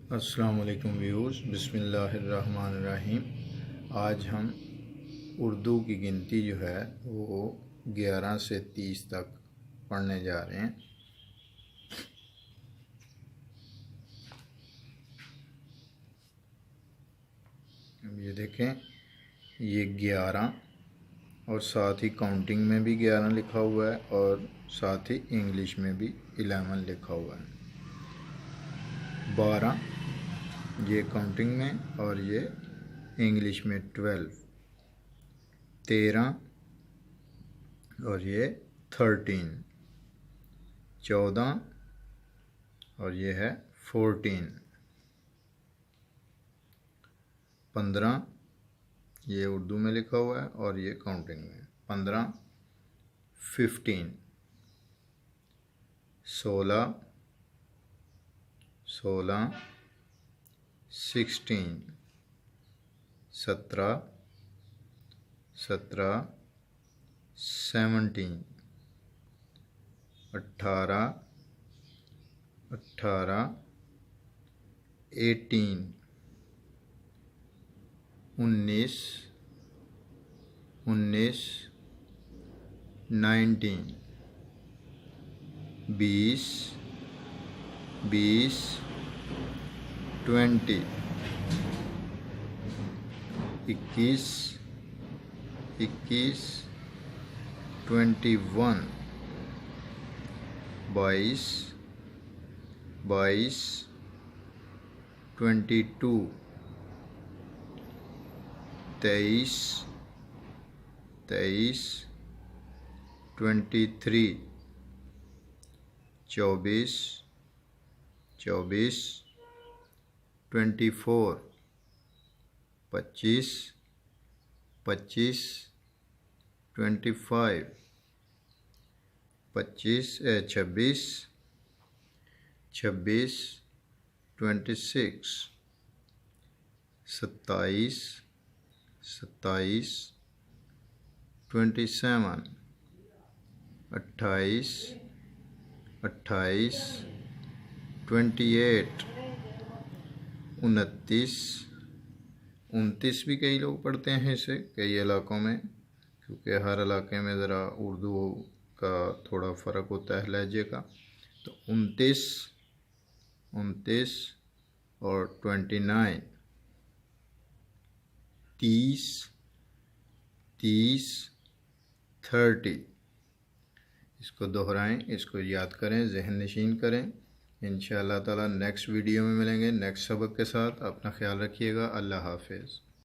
अस्सलाम वालेकुम व्यूअर्स, बिस्मिल्लाहिर्रहमानिर्रहीम। आज हम उर्दू की गिनती जो है वो 11 से 30 तक पढ़ने जा रहे हैं। अब ये देखें, ये 11 और साथ ही काउंटिंग में भी 11 लिखा हुआ है और साथ ही इंग्लिश में भी 11 लिखा हुआ है। 12 ये काउंटिंग में और ये इंग्लिश में 12। 13 और ये 13। 14 और ये है 14। 15 ये उर्दू में लिखा हुआ है और ये काउंटिंग में 15। 15। 16 16। 16। 17 17। 17। 18 18। 18। 19 19। 19। 20 20। 20। 21 21। 21। 22 22। 22। 23 23। 23। 24 24। 24। 25 25। 25। 26 26। 26। 27 27। 27। 28 28। 28। 29 29 भी कई लोग पढ़ते हैं इसे कई इलाकों में, क्योंकि हर इलाके में ज़रा उर्दू का थोड़ा फ़र्क होता है लहजे का। तो 29 29 और 29। 30 30। 30। इसको दोहराएं, इसको याद करें, जहन नशीन करें। इंशाअल्लाह ताला नेक्स्ट वीडियो में मिलेंगे नेक्स्ट सबक के साथ। अपना ख्याल रखिएगा। अल्लाह हाफिज़।